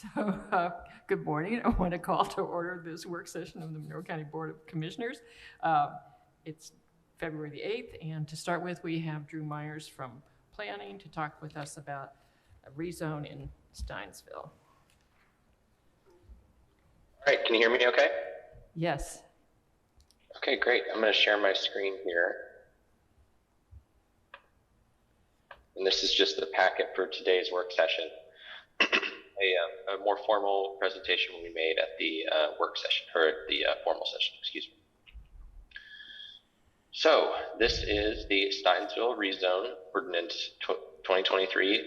So, good morning. I want to call to order this work session of the Monroe County Board of Commissioners. It's February the 8th, and to start with, we have Drew Myers from Planning to talk with us about a rezone in Steinsville. All right, can you hear me okay? Yes. Okay, great. I'm going to share my screen here. And this is just the packet for today's work session. A more formal presentation will be made at the work session, or the formal session, excuse me. So this is the Steinsville Rezone Ordinance 2023-08.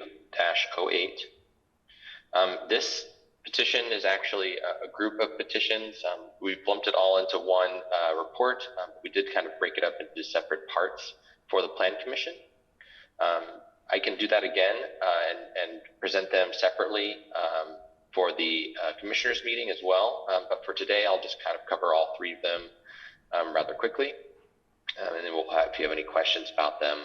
This petition is actually a group of petitions. We've lumped it all into one report. We did kind of break it up into separate parts for the Plan Commission. I can do that again and present them separately for the commissioners meeting as well. But for today, I'll just kind of cover all three of them rather quickly. And then we'll have, if you have any questions about them,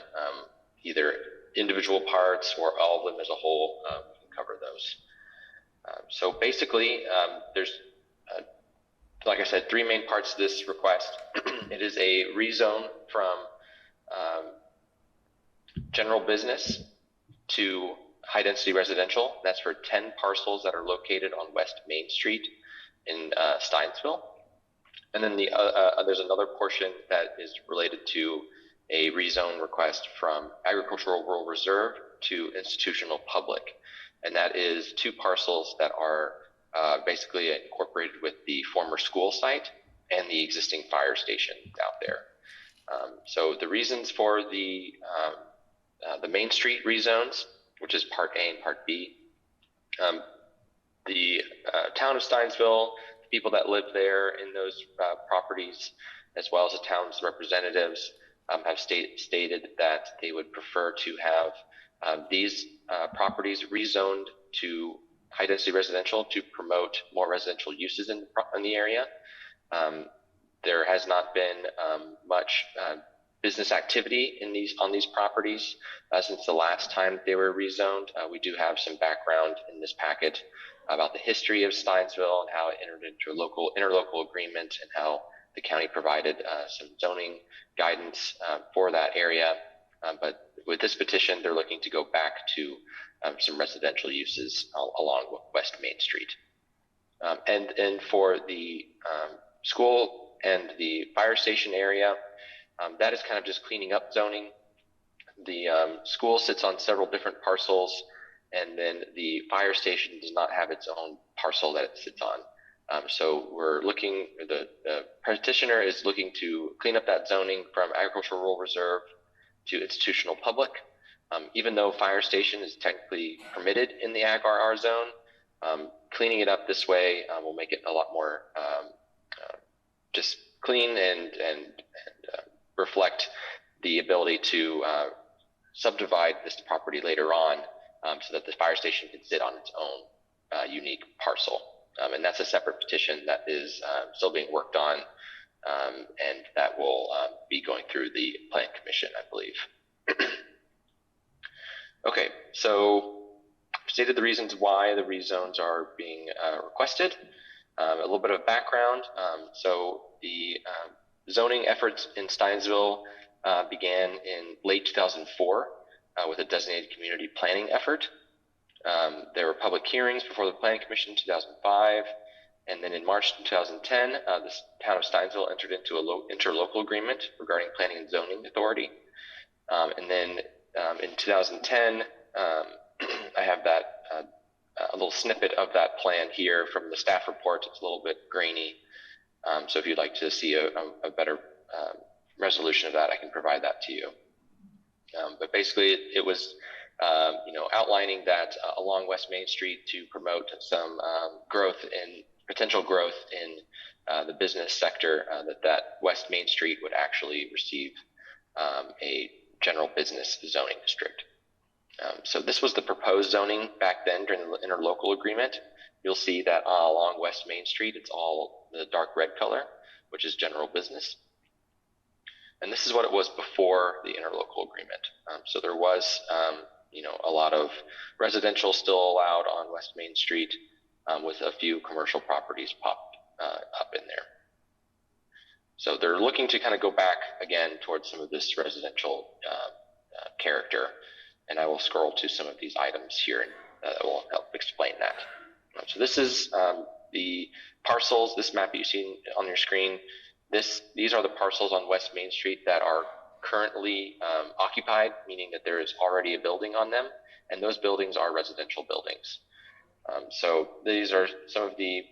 either individual parts or all of them as a whole, we can cover those. So basically, there's, like I said, three main parts to this request. It is a rezone from general business to high density residential. That's for 10 parcels that are located on West Main Street in Steinsville. And then there's another portion that is related to a rezone request from agricultural rural reserve to institutional public. And that is 2 parcels that are basically incorporated with the former school site and the existing fire station out there. So the reasons for the Main Street rezones, which is Part A and Part B, the town of Steinsville, the people that live there in those properties, as well as the town's representatives, have stated that they would prefer to have these properties rezoned to high density residential to promote more residential uses in the area. There has not been much business activity on these properties since the last time they were rezoned. We do have some background in this packet about the history of Steinsville and how it entered into a interlocal agreement and how the county provided some zoning guidance for that area. But with this petition, they're looking to go back to some residential uses along West Main Street. And for the school and the fire station area, that is kind of just cleaning up zoning. The school sits on several different parcels, and then the fire station does not have its own parcel that it sits on. So we're looking, the petitioner is looking to clean up that zoning from agricultural rural reserve to institutional public. Even though fire station is technically permitted in the Ag RR zone, cleaning it up this way will make it a lot more just clean and reflect the ability to subdivide this property later on so that the fire station can sit on its own unique parcel. And that's a separate petition that is still being worked on, and that will be going through the Plan Commission, I believe. Okay, so stated the reasons why the rezones are being requested. A little bit of background. So the zoning efforts in Steinsville began in late 2004 with a designated community planning effort. There were public hearings before the Planning Commission in 2005, and then in March 2010, the town of Steinsville entered into a interlocal agreement regarding planning and zoning authority. And then in 2010, I have that a little snippet of that plan here from the staff report. It's a little bit grainy, so if you'd like to see a better resolution of that, I can provide that to you. But basically, it was outlining that along West Main Street to promote some potential growth in the business sector, that West Main Street would actually receive a general business zoning district. So this was the proposed zoning back then during the interlocal agreement. You'll see that along West Main Street, it's all the dark red color, which is general business. And this is what it was before the interlocal agreement. So there was, a lot of residential still allowed on West Main Street, with a few commercial properties popped up in there. So they're looking to kind of go back again towards some of this residential character. And I will scroll to some of these items here and that will help explain that. So this is the parcels, this map that you see on your screen. These are the parcels on West Main Street that are currently occupied, meaning that there is already a building on them, and those buildings are residential buildings. So these are some of the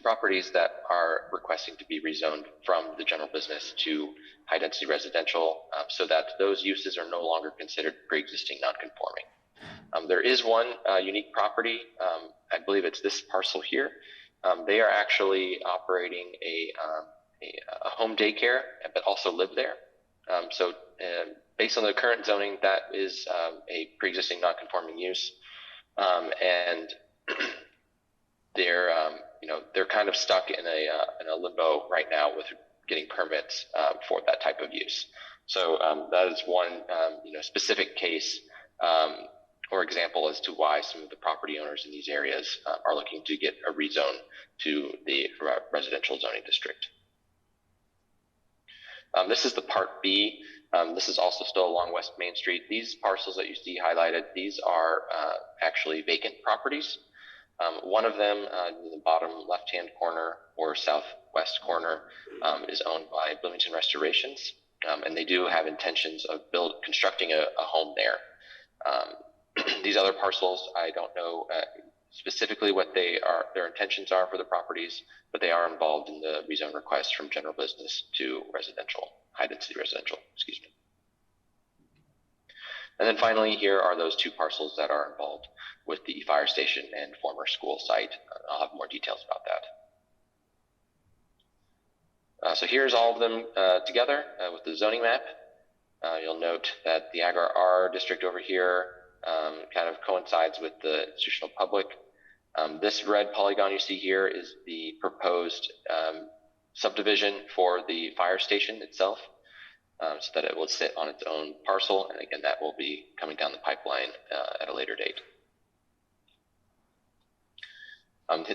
properties that are requesting to be rezoned from the general business to high density residential, so that those uses are no longer considered pre-existing non-conforming. There is one unique property, I believe it's this parcel here. They are actually operating a home daycare, but also live there. So based on the current zoning, that is a pre-existing non-conforming use, and they're kind of stuck in a limbo right now with getting permits for that type of use. So that is one specific case or example as to why some of the property owners in these areas are looking to get a rezone to the residential zoning district. This is the Part B. This is also still along West Main Street. These parcels that you see highlighted, these are actually vacant properties. One of them in the bottom left-hand corner or southwest corner is owned by Bloomington Restorations, and they do have intentions of constructing a home there. These other parcels, I don't know specifically what their intentions are for the properties, but they are involved in the rezone request from general business to residential, high density residential, excuse me. And then finally, here are those two parcels that are involved with the fire station and former school site. I'll have more details about that. So here's all of them together with the zoning map. You'll note that the Agar R district over here kind of coincides with the institutional public. This red polygon you see here is the proposed subdivision for the fire station itself, so that it will sit on its own parcel. And again, that will be coming down the pipeline at a later date.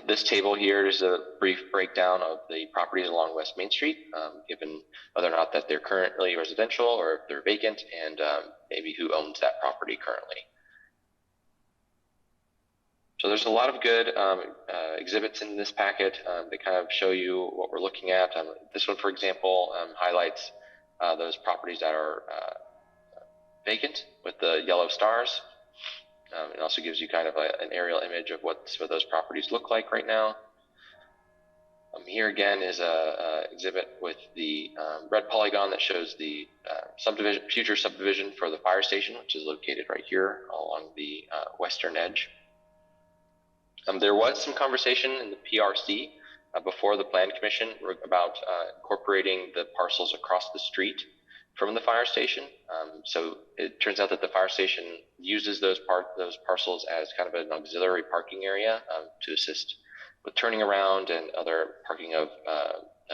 This table here is a brief breakdown of the properties along West Main Street, given whether or not that they're currently residential or if they're vacant, and maybe who owns that property currently. So there's a lot of good exhibits in this packet. They kind of show you what we're looking at. This one, for example, highlights those properties that are vacant with the yellow stars. It also gives you kind of an aerial image of what some of those properties look like right now. Here again is a exhibit with the red polygon that shows the future subdivision for the fire station, which is located right here along the western edge. There was some conversation in the PRC before the Plan Commission about incorporating the parcels across the street from the fire station. So it turns out that the fire station uses those parcels as kind of an auxiliary parking area to assist with turning around and other parking of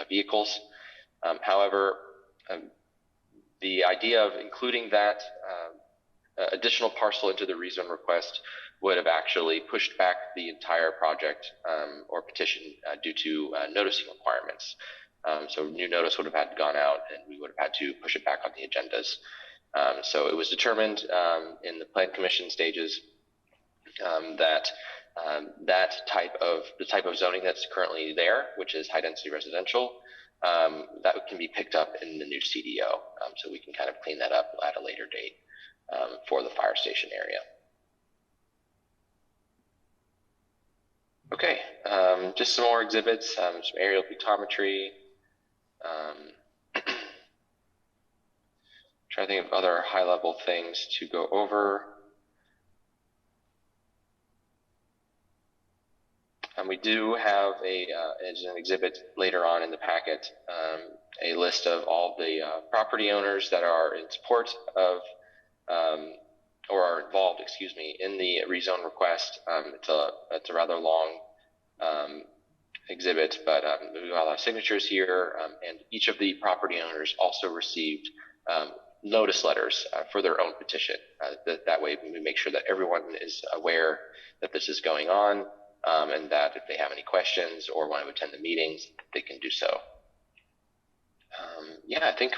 vehicles. However, the idea of including that additional parcel into the rezone request would have actually pushed back the entire project or petition due to noticing requirements. So new notice would have had gone out and we would have had to push it back on the agendas. So it was determined in the Plan Commission stages that the type of zoning that's currently there, which is high density residential, that can be picked up in the new CDO. So we can kind of clean that up at a later date for the fire station area. Okay, just some more exhibits, some aerial photometry. Trying to think of other high-level things to go over. And we do have as an exhibit later on in the packet, a list of all the property owners that are in support of or are involved, excuse me, in the rezone request. It's a rather long exhibit, but we have a lot of signatures here, and each of the property owners also received notice letters for their own petition. That way we make sure that everyone is aware that this is going on. and that if they have any questions or want to attend the meetings, they can do so. Yeah, I think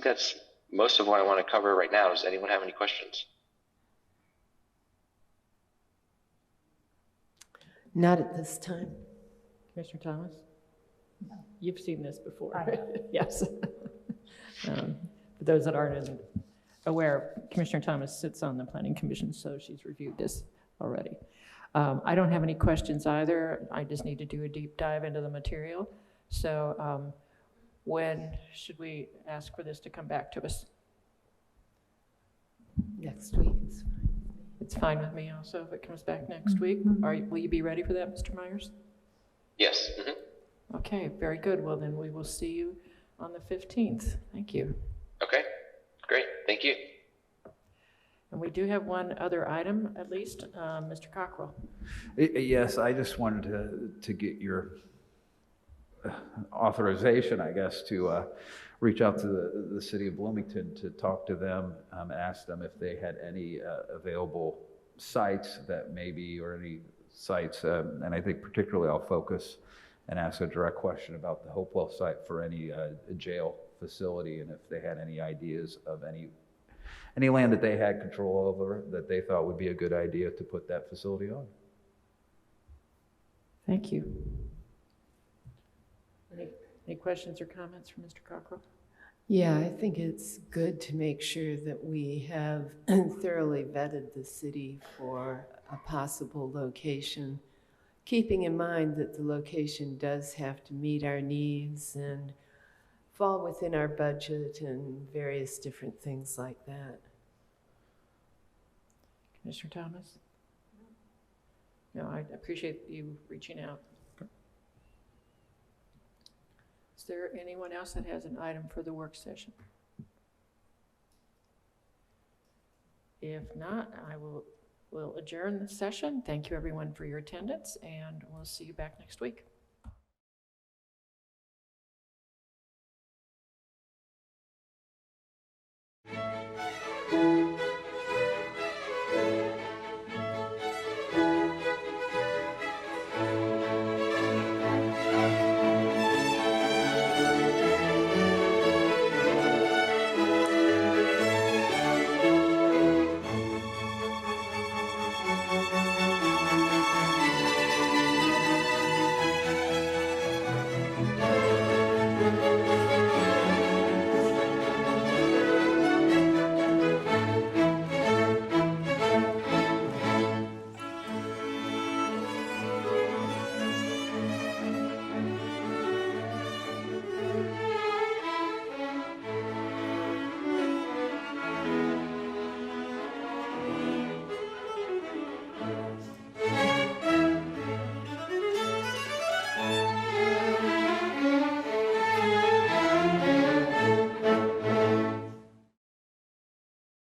that's most of what I want to cover right now. Does anyone have any questions? Not at this time. Commissioner Thomas? You've seen this before. Yes. For those that aren't aware, Commissioner Thomas sits on the Planning Commission, so she's reviewed this already. I don't have any questions either. I just need to do a deep dive into the material. So when should we ask for this to come back to us? Next week is fine. It's fine with me also if it comes back next week. Will you be ready for that, Mr. Myers? Yes. Okay, very good. Well, then we will see you on the 15th. Thank you. Okay, great. Thank you. And we do have one other item, at least, Mr. Cockrell. Yes, I just wanted to get your authorization, I guess, to reach out to the city of Bloomington to talk to them, ask them if they had any available sites that maybe, or any sites, and I think particularly I'll focus and ask a direct question about the Hopewell site for any jail facility, and if they had any ideas of any land that they had control over that they thought would be a good idea to put that facility on. Thank you. Any questions or comments from Mr. Cockrell? Yeah, I think it's good to make sure that we have thoroughly vetted the city for a possible location, keeping in mind that the location does have to meet our needs and fall within our budget and various different things like that. Commissioner Thomas? No, I appreciate you reaching out. Is there anyone else that has an item for the work session? If not, I will adjourn the session. Thank you everyone for your attendance, and we'll see you back next week.